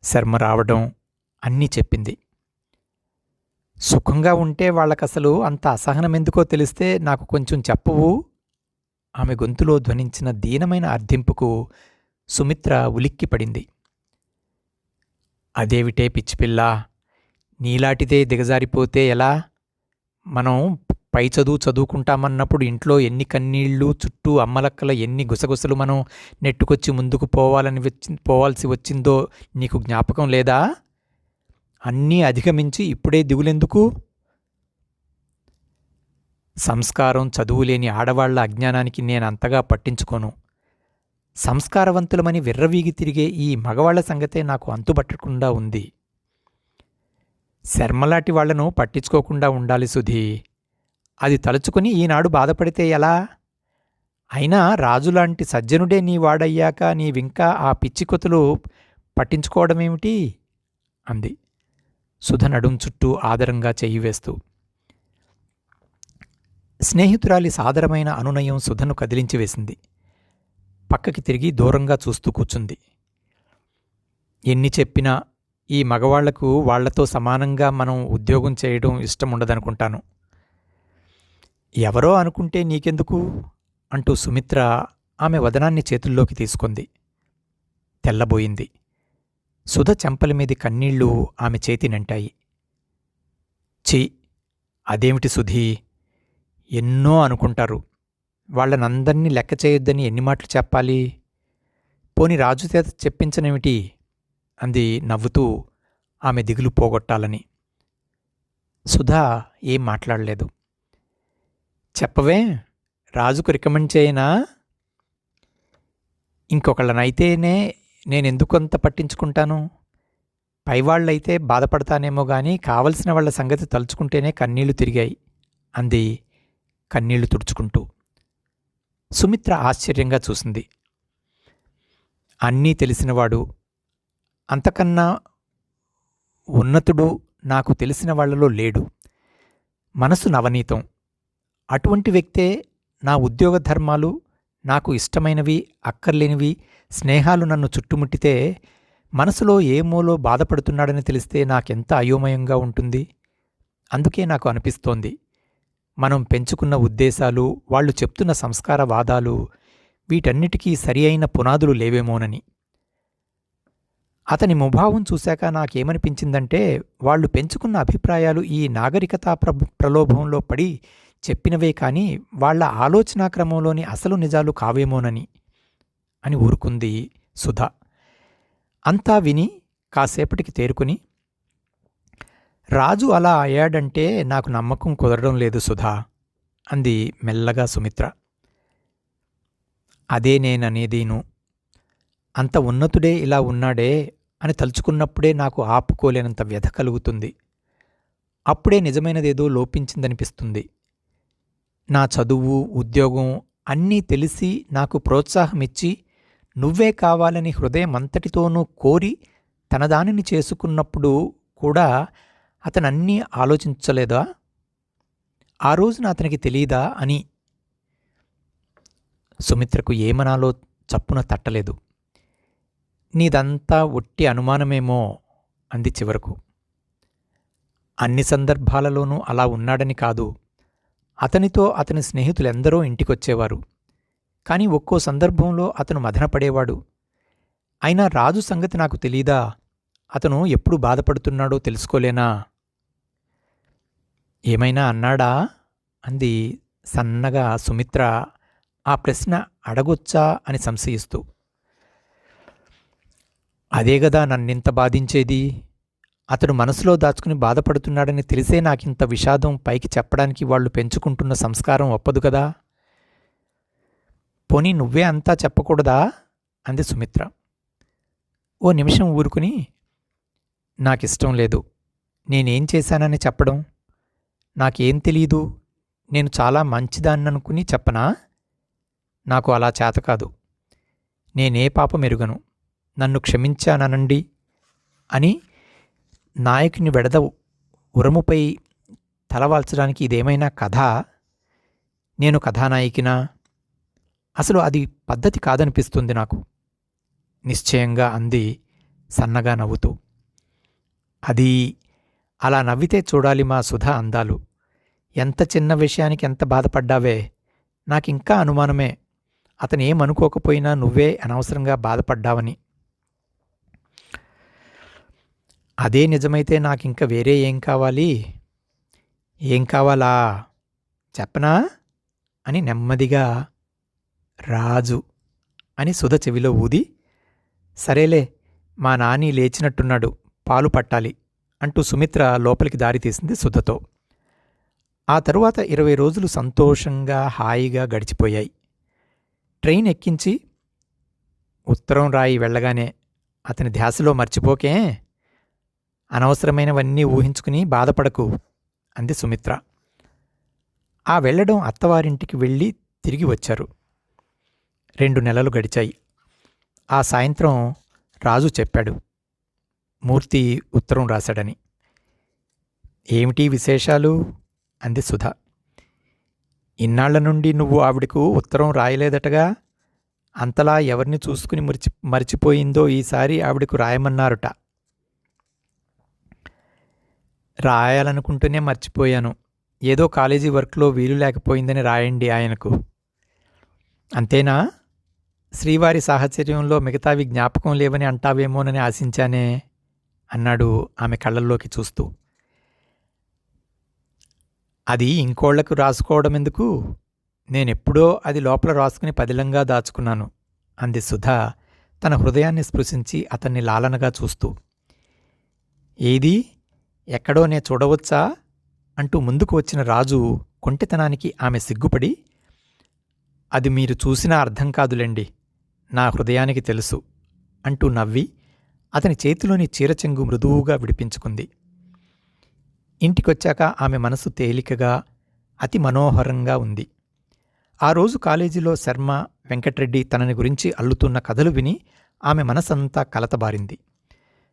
శర్మ రావడం అన్నీ చెప్పింది. సుఖంగా ఉంటే వాళ్ళకసలు అంత అసహనమెందుకో తెలిస్తే నాకు కొంచెం చెప్పవు. ఆమె గొంతులో ధ్వనించిన దీనమైన అర్థింపుకు సుమిత్ర ఉలిక్కిపడింది. అదేవిటే పిచ్చిపిల్లా, నీలాటిదే దిగజారిపోతే ఎలా? మనం పై చదువుకుంటామన్నప్పుడు ఇంట్లో ఎన్ని కన్నీళ్లు, చుట్టూ అమ్మలక్కల ఎన్ని గుసగుసలు మనం నెట్టుకొచ్చి ముందుకు పోవాల్సి వచ్చిందో నీకు జ్ఞాపకం లేదా? అన్నీ అధిగమించి ఇప్పుడే దిగులెందుకు? సంస్కారం, చదువులేని ఆడవాళ్ల అజ్ఞానానికి నేనంతగా పట్టించుకోను. సంస్కారవంతులమని విర్రవీగి తిరిగే ఈ మగవాళ్ల సంగతే నాకు అంతుబట్టకుండా ఉంది. శర్మలాంటి వాళ్లను పట్టించుకోకుండా ఉండాలి సుధీ. అది తలుచుకుని ఈనాడు బాధపడితే ఎలా? అయినా రాజులాంటి సజ్జనుడే నీ వాడయ్యాక నీవింకా ఆ పిచ్చికొతులు పట్టించుకోవడమేమిటి అంది సుధ నడుం చుట్టూ ఆదరంగా చెయ్యి వేస్తూ. స్నేహితురాలి సాదరమైన అనునయం సుధను కదిలించి వేసింది. పక్కకి తిరిగి దూరంగా చూస్తూ కూర్చుంది. ఎన్ని చెప్పినా ఈ మగవాళ్లకు వాళ్లతో సమానంగా మనం ఉద్యోగం చేయడం ఇష్టముండదనుకుంటాను. ఎవరో అనుకుంటే నీకెందుకు అంటూ సుమిత్ర ఆమె వదనాన్ని చేతుల్లోకి తీసుకుంది. తెల్లబోయింది. సుధ చెంపల మీది కన్నీళ్లు ఆమె చేతినంటాయి. ఛీ, అదేమిటి సుధీ, ఎన్నో అనుకుంటారు. వాళ్లనందర్నీ లెక్క చేయొద్దని ఎన్ని మాటలు చెప్పాలి? పోని రాజు చేత చెప్పించనేమిటి అంది నవ్వుతూ ఆమె దిగులు పోగొట్టాలని. సుధా ఏం మాట్లాడలేదు. చెప్పవే, రాజుకు రికమెండ్ చేయనా? ఇంకొకళ్ళనైతేనే నేనెందుకంత పట్టించుకుంటాను? పైవాళ్లైతే బాధపడతానేమో గాని కావలసిన వాళ్ల సంగతి తలుచుకుంటేనే కన్నీళ్లు తిరిగాయి అంది కన్నీళ్లు తుడుచుకుంటూ. సుమిత్ర ఆశ్చర్యంగా చూసింది. అన్నీ తెలిసినవాడు, అంతకన్నా ఉన్నతుడు నాకు తెలిసిన వాళ్లలో లేడు. మనసు నవనీతం. అటువంటి వ్యక్తే నా ఉద్యోగ ధర్మాలు, నాకు ఇష్టమైనవి, అక్కర్లేనివి, స్నేహాలు నన్ను చుట్టుముట్టితే మనసులో ఏ మూలో బాధపడుతున్నాడని తెలిస్తే నాకెంత అయోమయంగా ఉంటుంది. అందుకే నాకు అనిపిస్తోంది, మనం పెంచుకున్న ఉద్దేశాలు, వాళ్ళు చెప్తున్న సంస్కార వాదాలు, వీటన్నిటికీ సరి అయిన పునాదులు లేవేమోనని. అతని ముభావం చూశాక నాకేమనిపించిందంటే, వాళ్ళు పెంచుకున్న అభిప్రాయాలు ఈ నాగరికతా ప్రలోభంలో పడి చెప్పినవే కాని వాళ్ళ ఆలోచనా క్రమంలోని అసలు నిజాలు కావేమోనని అని ఊరుకుంది సుధ. అంతా విని కాసేపటికి తేరుకుని, రాజు అలా అయ్యాడంటే నాకు నమ్మకం కుదరడం లేదు సుధా అంది మెల్లగా సుమిత్ర. అదే నేననేదీను. అంత ఉన్నతుడే ఇలా ఉన్నాడే అని తలుచుకున్నప్పుడే నాకు ఆపుకోలేనంత వ్యధ కలుగుతుంది. అప్పుడే నిజమైనదేదో లోపించిందనిపిస్తుంది. నా చదువు, ఉద్యోగం అన్నీ తెలిసి నాకు ప్రోత్సాహమిచ్చి నువ్వే కావాలని హృదయమంతటితోనూ కోరి తన దానిని చేసుకున్నప్పుడు కూడా అతనన్నీ ఆలోచించలేదా? ఆ రోజున అతనికి తెలీదా అని. సుమిత్రకు ఏమనాలో చప్పున తట్టలేదు. నీదంతా ఒట్టి అనుమానమేమో అంది చివరకు. అన్ని సందర్భాలలోనూ అలా ఉన్నాడని కాదు. అతనితో అతని స్నేహితులెందరో ఇంటికొచ్చేవారు. కాని ఒక్కో సందర్భంలో అతను మదనపడేవాడు. అయినా రాజు సంగతి నాకు తెలీదా? అతను ఎప్పుడు బాధపడుతున్నాడో తెలుసుకోలేనా? ఏమైనా అన్నాడా? అంది సన్నగా సుమిత్ర ఆ ప్రశ్న అడగొచ్చా అని సంశయిస్తూ. అదేగదా నన్నింత బాధించేది. అతడు మనసులో దాచుకుని బాధపడుతున్నాడని తెలిసే నాకింత విషాదం పైకి చెప్పడానికి వాళ్ళు పెంచుకుంటున్న సంస్కారం ఒప్పదు కదా. పోనీ నువ్వే అంతా చెప్పకూడదా? అంది సుమిత్ర. ఓ నిమిషం ఊరుకుని, నాకిష్టం లేదు. నేనేం చేశానని చెప్పడం. నాకేం తెలీదు. నేను చాలా మంచిదాన్ననుకుని చెప్పనా? నాకు అలా చేతకాదు. నేనే పాపమెరుగను. నన్ను క్షమించాననండి అని నాయకుని వెడద ఉరముపై తలవాల్చడానికి ఇదేమైనా కథా? నేను కథానాయికినా? అసలు అది పద్ధతి కాదనిపిస్తుంది నాకు నిశ్చయంగా అంది సన్నగా నవ్వుతూ. అది అలా నవ్వితే చూడాలి మా సుధ అందాలు. ఎంత చిన్న విషయానికి ఎంత బాధపడ్డావే. నాకింకా అనుమానమే అతనేమనుకోకపోయినా నువ్వే అనవసరంగా బాధపడ్డావని. అదే నిజమైతే నాకింక వేరే ఏం కావాలి? ఏం కావాలా చెప్పనా అని నెమ్మదిగా రాజు అని సుధ చెవిలో ఊది, సరేలే మా నాని లేచినట్టున్నాడు, పాలు పట్టాలి అంటూ సుమిత్ర లోపలికి దారితీసింది సుధతో. ఆ తరువాత 20 రోజులు సంతోషంగా హాయిగా గడిచిపోయాయి. ట్రైన్ ఎక్కించి ఉత్తరం రాయి వెళ్ళగానే అతని ధ్యాసలో మర్చిపోకే, అనవసరమైనవన్నీ ఊహించుకుని బాధపడకు అంది సుమిత్ర. ఆ వెళ్లడం అత్తవారింటికి వెళ్ళి తిరిగి వచ్చారు. 2 నెలలు గడిచాయి. ఆ సాయంత్రం రాజు చెప్పాడు, మూర్తి ఉత్తరం రాశాడని. ఏమిటి విశేషాలు అంది సుధ. ఇన్నాళ్ల నుండి నువ్వు ఆవిడకు ఉత్తరం రాయలేదటగా. అంతలా ఎవరిని చూసుకుని మరిచిపోయిందో ఈసారి ఆవిడకు రాయమన్నారుట. రాయాలనుకుంటూనే మర్చిపోయాను. ఏదో కాలేజీ వర్క్లో వీలు లేకపోయిందని రాయండి ఆయనకు. అంతేనా? శ్రీవారి సాహచర్యంలో మిగతావి జ్ఞాపకం లేవని అంటావేమోనని ఆశించానే అన్నాడు ఆమె కళ్ళల్లోకి చూస్తూ. అది ఇంకోళ్లకు రాసుకోవడమెందుకు? నేనెప్పుడో అది లోపల రాసుకుని పదిలంగా దాచుకున్నాను అంది సుధ తన హృదయాన్ని స్పృశించి అతన్ని లాలనగా చూస్తూ. ఏది? ఎక్కడో నే చూడవచ్చా అంటూ ముందుకు వచ్చిన రాజు కొంటెతనానికి ఆమె సిగ్గుపడి, అది మీరు చూసినా అర్థం కాదులేండి, నా హృదయానికి తెలుసు అంటూ నవ్వి అతని చేతిలోని చీరచెంగు మృదువుగా విడిపించుకుంది. ఇంటికొచ్చాక ఆమె మనసు తేలికగా అతి మనోహరంగా ఉంది. ఆ రోజు కాలేజీలో శర్మ, వెంకట్రెడ్డి తనని గురించి అల్లుతున్న కథలు విని ఆమె మనసంతా కలతబారింది.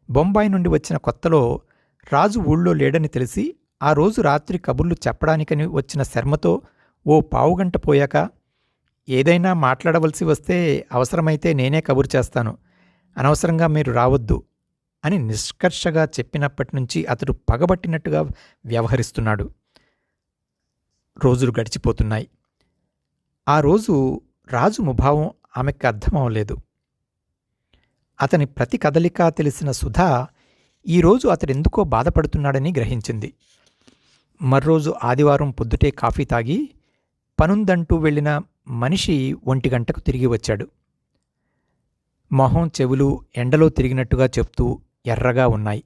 బొంబాయి నుండి వచ్చిన కొత్తలో రాజు ఊళ్ళో లేడని తెలిసి ఆ రోజు రాత్రి కబుర్లు చెప్పడానికని వచ్చిన శర్మతో ఓ పావుగంట పోయాక, ఏదైనా మాట్లాడవలసి వస్తే అవసరమైతే నేనే కబురు చేస్తాను, అనవసరంగా మీరు రావద్దు అని నిష్కర్షగా చెప్పినప్పటినుంచి అతడు పగబట్టినట్టుగా వ్యవహరిస్తున్నాడు. రోజులు గడిచిపోతున్నాయి. ఆ రోజు రాజు ముభావం ఆమెకు అర్థమవలేదు. అతని ప్రతి కదలికా తెలిసిన సుధా ఈరోజు అతడెందుకో బాధపడుతున్నాడని గ్రహించింది. మర్రోజు ఆదివారం పొద్దుటే కాఫీ తాగి పనుందంటూ వెళ్ళిన మనిషి 1 గంటకు తిరిగి వచ్చాడు. మొహం చెవులు ఎండలో తిరిగినట్టుగా చెప్తూ ఎర్రగా ఉన్నాయి.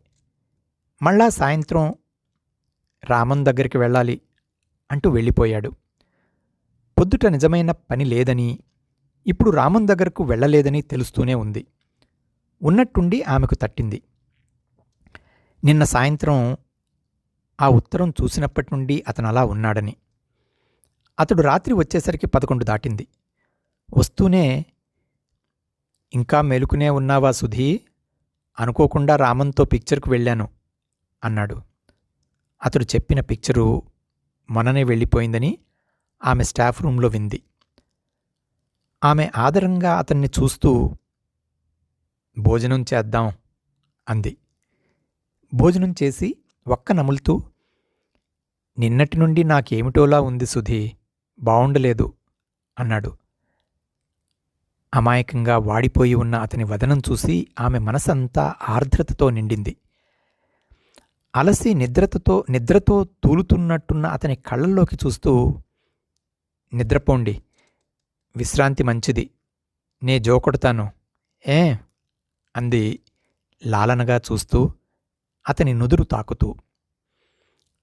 మళ్ళా సాయంత్రం రామం దగ్గరికి వెళ్ళాలి అంటూ వెళ్ళిపోయాడు. పొద్దుట నిజమైన పని లేదని, ఇప్పుడు రామం దగ్గరకు వెళ్ళలేదని తెలుస్తూనే ఉంది. ఉన్నట్టుండి ఆమెకు తట్టింది. నిన్న సాయంత్రం ఆ ఉత్తరం చూసినప్పటి నుండి అతనలా ఉన్నాడని. అతడు రాత్రి వచ్చేసరికి 11 దాటింది. వస్తూనే, ఇంకా మెలుకునే ఉన్నావా సుధీ? అనుకోకుండా రామంతో పిక్చర్కు వెళ్ళాను అన్నాడు. అతడు చెప్పిన పిక్చరు మొన్ననే వెళ్ళిపోయిందని ఆమె స్టాఫ్ రూంలో వింది. ఆమె ఆదరంగా అతన్ని చూస్తూ, భోజనం చేద్దాం అంది. భోజనం చేసి ఒక్క నములుతూ, నిన్నటి నుండి నాకేమిటోలా ఉంది సుధీ, బావుండలేదు అన్నాడు. అమాయకంగా వాడిపోయి ఉన్న అతని వదనం చూసి ఆమె మనసంతా ఆర్ద్రతతో నిండింది. అలసి నిద్రతో తూలుతున్నట్టున్న అతని కళ్ళల్లోకి చూస్తూ, నిద్రపోండి, విశ్రాంతి మంచిది, నే జోకొడతాను ఏ అంది లాలనగా చూస్తూ, అతని నుదురు తాకుతూ.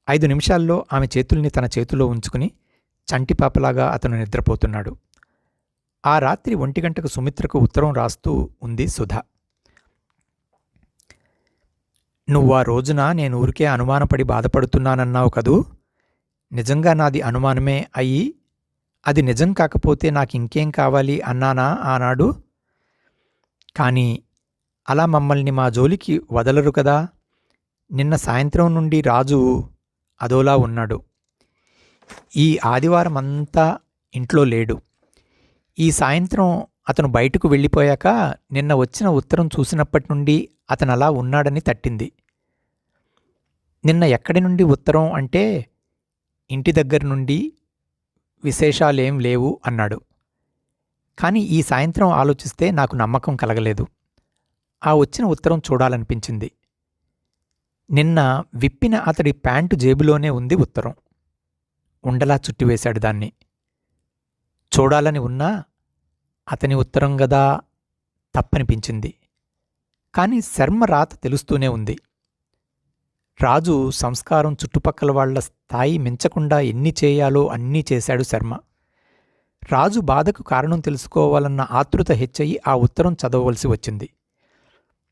5 నిమిషాల్లో ఆమె చేతుల్ని తన చేతిలో ఉంచుకుని చంటిపాపలాగా అతను నిద్రపోతున్నాడు. ఆ రాత్రి 1 గంటకు సుమిత్రకు ఉత్తరం రాస్తూ ఉంది సుధ. నువ్వా రోజున నేనూరికే అనుమానపడి బాధపడుతున్నానన్నావు కదూ? నిజంగా నాది అనుమానమే అయ్యి, అది నిజం కాకపోతే నాకింకేం కావాలి అన్నానా ఆనాడు? కాని అలా మమ్మల్ని మా జోలికి వదలరు కదా. నిన్న సాయంత్రం నుండి రాజు అదోలా ఉన్నాడు. ఈ ఆదివారమంతా ఇంట్లో లేడు. ఈ సాయంత్రం అతను బయటకు వెళ్ళిపోయాక నిన్న వచ్చిన ఉత్తరం చూసినప్పటి నుండి అతనలా ఉన్నాడని తట్టింది. నిన్న ఎక్కడి నుండి ఉత్తరం అంటే, ఇంటి దగ్గర నుండి, విశేషాలేం లేవు అన్నాడు. కాని ఈ సాయంత్రం ఆలోచిస్తే నాకు నమ్మకం కలగలేదు. ఆ వచ్చిన ఉత్తరం చూడాలనిపించింది. నిన్న విప్పిన అతడి ప్యాంటు జేబులోనే ఉంది ఉత్తరం. ఉండలా చుట్టివేశాడు దాన్ని. చూడాలని ఉన్నా అతని ఉత్తరం గదా తప్పనిపించింది. కాని శర్మ రాత తెలుస్తూనే ఉంది. రాజు సంస్కారం చుట్టుపక్కల వాళ్ల స్థాయి మించకుండా ఎన్ని చేయాలో అన్నీ చేశాడు శర్మ. రాజు బాధకు కారణం తెలుసుకోవాలన్న ఆతృత హెచ్చయి ఆ ఉత్తరం చదవవలసి వచ్చింది.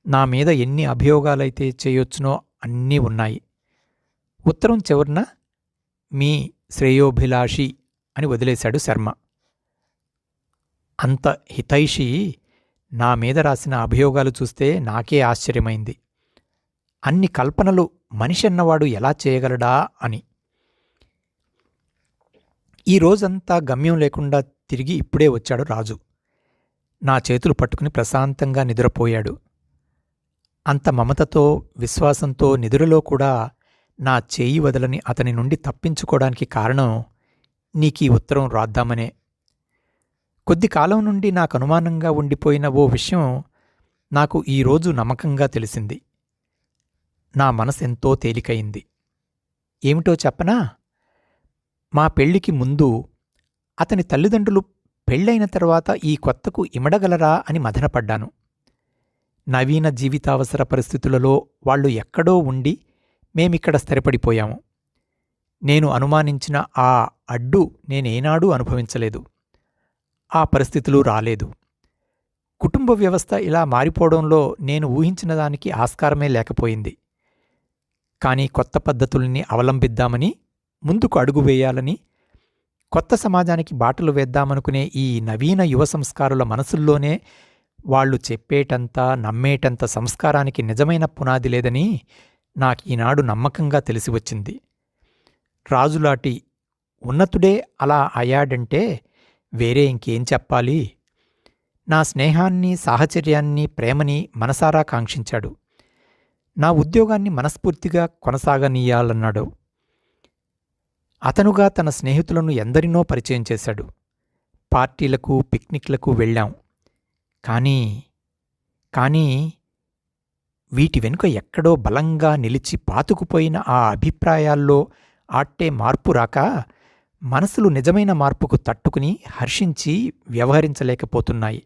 నా మీద ఎన్ని అభియోగాలైతే చేయొచ్చునో అన్నీ ఉన్నాయి. ఉత్తరం చివరన మీ శ్రేయోభిలాషి అని వదిలేశాడు శర్మ. అంత హితైషి నా మీద రాసిన అభియోగాలు చూస్తే నాకే ఆశ్చర్యమైంది. అన్ని కల్పనలు మనిషన్నవాడు ఎలా చేయగలడా అని. ఈ రోజంతా గమ్యం లేకుండా తిరిగి ఇప్పుడే వచ్చాడు రాజు. నా చేతులు పట్టుకుని ప్రశాంతంగా నిద్రపోయాడు. అంత మమతతో, విశ్వాసంతో నిద్రలో కూడా నా చేయి వదలని అతని నుండి తప్పించుకోవడానికి కారణం నీకీ ఉత్తరం రాద్దామనే. కొద్ది కాలం నుండి నాకనుమానంగా ఉండిపోయిన ఓ విషయం నాకు ఈరోజు నమ్మకంగా తెలిసింది. నా మనసెంతో తేలికయింది. ఏమిటో చెప్పనా? మా పెళ్లికి ముందు అతని తల్లిదండ్రులు పెళ్ళైన తర్వాత ఈ కొత్తకు ఇమడగలరా అని మదనపడ్డాను. నవీన జీవితావసర పరిస్థితులలో వాళ్లు ఎక్కడో ఉండి మేమిక్కడ స్థిరపడిపోయాము. నేను అనుమానించిన ఆ అడ్డు నేనేనాడూ అనుభవించలేదు. ఆ పరిస్థితులు రాలేదు. కుటుంబ వ్యవస్థ ఇలా మారిపోవడంలో నేను ఊహించిన దానికి ఆస్కారమే లేకపోయింది. కానీ కొత్త పద్ధతుల్ని అవలంబిద్దామని, ముందుకు అడుగు వేయాలని, కొత్త సమాజానికి బాటలు వేద్దామనుకునే ఈ నవీన యువ సంస్కారుల మనసుల్లోనే వాళ్లు చెప్పేటంత, నమ్మేటంత సంస్కారానికి నిజమైన పునాది లేదని నాకీనాడు నమ్మకంగా తెలిసివచ్చింది. రాజులాటి ఉన్నతుడే అలా అయ్యాడంటే వేరే ఇంకేం చెప్పాలి? నా స్నేహాన్ని, సాహచర్యాన్ని, ప్రేమని మనసారా కాంక్షించాడు. నా ఉద్యోగాన్ని మనస్ఫూర్తిగా కొనసాగనీయాలన్నాడు. అతనుగా తన స్నేహితులను ఎందరినో పరిచయం చేశాడు. పార్టీలకు, పిక్నిక్లకు వెళ్ళాం. కానీ కానీ వీటి వెనుక ఎక్కడో బలంగా నిలిచి పాతుకుపోయిన ఆ అభిప్రాయాల్లో ఆట్టే మార్పు రాక మనసులు నిజమైన మార్పుకు తట్టుకుని హర్షించి వ్యవహరించలేకపోతున్నాయి.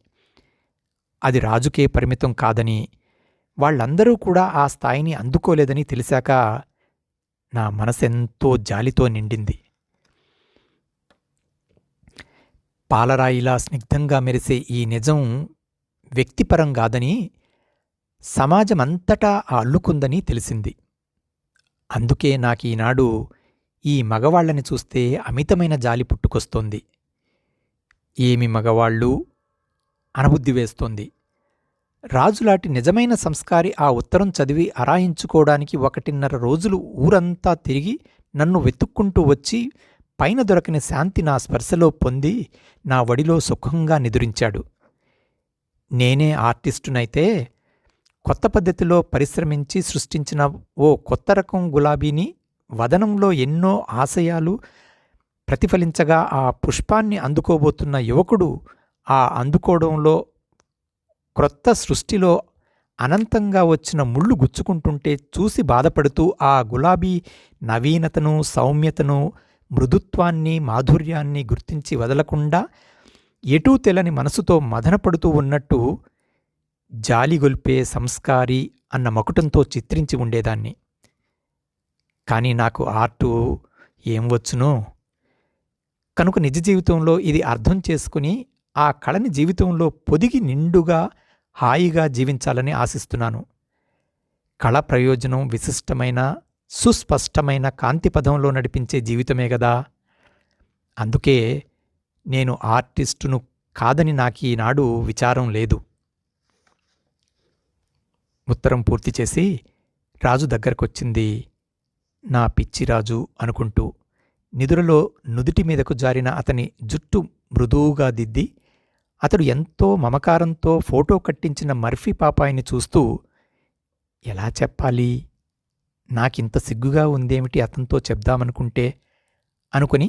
అది రాజుకే పరిమితం కాదని, వాళ్ళందరూ కూడా ఆ స్థాయిని అందుకోలేదని తెలిసాక నా మనసెంతో జాలితో నిండింది. పాలరాయిలా స్నిగ్ధంగా మెరిసే ఈ నిజం వ్యక్తిపరం కాదని, సమాజమంతటా అల్లుకుందని తెలిసింది. అందుకే నాకీనాడు ఈ మగవాళ్లని చూస్తే అమితమైన జాలి పుట్టుకొస్తోంది. ఏమి మగవాళ్ళు అనబుద్ధి వేస్తోంది. రాజులాంటి నిజమైన సంస్కారి ఆ ఉత్తరం చదివి అరాయించుకోవడానికి 1.5 రోజులు ఊరంతా తిరిగి నన్ను వెతుక్కుంటూ వచ్చి పైన దొరకని శాంతి నా స్పర్శలో పొంది నా వడిలో సుఖంగా నిదురించాడు. నేనే ఆర్టిస్టునైతే కొత్త పద్ధతిలో పరిశ్రమించి సృష్టించిన ఓ కొత్త రకం గులాబీని వదనంలో ఎన్నో ఆశయాలు ప్రతిఫలించగా ఆ పుష్పాన్ని అందుకోబోతున్న యువకుడు ఆ అందుకోవడంలో క్రొత్త సృష్టిలో అనంతంగా వచ్చిన ముళ్ళు గుచ్చుకుంటుంటే చూసి బాధపడుతూ ఆ గులాబీ నవీనతను, సౌమ్యతను, మృదుత్వాన్ని, మాధుర్యాన్ని గుర్తించి వదలకుండా ఎటూ తెలని మనసుతో మదనపడుతూ ఉన్నట్టు జాలిగొల్పే సంస్కారి అన్న మకుటంతో చిత్రించి ఉండేదాన్ని. కానీ నాకు ఆర్టు ఏం వచ్చునో కనుక నిజ జీవితంలో ఇది అర్థం చేసుకుని ఆ కళని జీవితంలో పొదిగి నిండుగా హాయిగా జీవించాలని ఆశిస్తున్నాను. కళ ప్రయోజనం విశిష్టమైన, సుస్పష్టమైన కాంతి పదంలో నడిపించే జీవితమే గదా. అందుకే నేను ఆర్టిస్టును కాదని నాకీనాడు విచారం లేదు. ఉత్తరం పూర్తి చేసి రాజు దగ్గరకొచ్చింది నా పిచ్చిరాజు అనుకుంటూ నిదురలో నుదుటి మీదకు జారిన అతని జుట్టు మృదువుగా దిద్ది అతడు ఎంతో మమకారంతో ఫోటో కట్టించిన మర్ఫీ పాపాయిని చూస్తూ ఎలా చెప్పాలి, నాకింత సిగ్గుగా ఉందేమిటి అతనితో చెప్దామనుకుంటే అనుకుని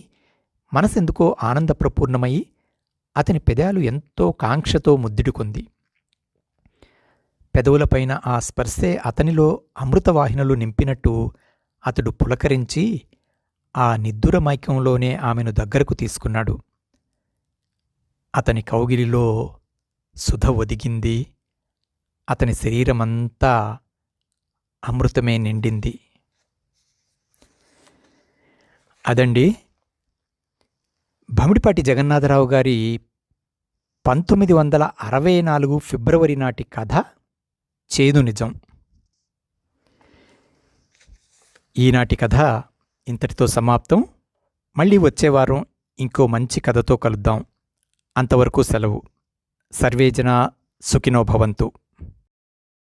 మనసెందుకో ఆనందప్రపూర్ణమయి అతని పెదాలు ఎంతో కాంక్షతో ముద్దిడుకుంది. పెదవులపైన ఆ స్పర్శే అతనిలో అమృతవాహినులు నింపినట్టు అతడు పులకరించి ఆ నిద్దుర మైకంలోనే ఆమెను దగ్గరకు తీసుకున్నాడు. అతని కౌగిలిలో సుధ ఒదిగింది. అతని శరీరమంతా అమృతమే నిండింది. అదండి భమిడిపాటి జగన్నాథరావు గారి 1964 ఫిబ్రవరి నాటి కథ చేదు నిజం. ఈనాటి కథ ఇంతటితో సమాప్తం. మళ్ళీ వచ్చేవారం ఇంకో మంచి కథతో కలుద్దాం. అంతవరకు సెలవు. సర్వేజన సుఖినో భవంతు.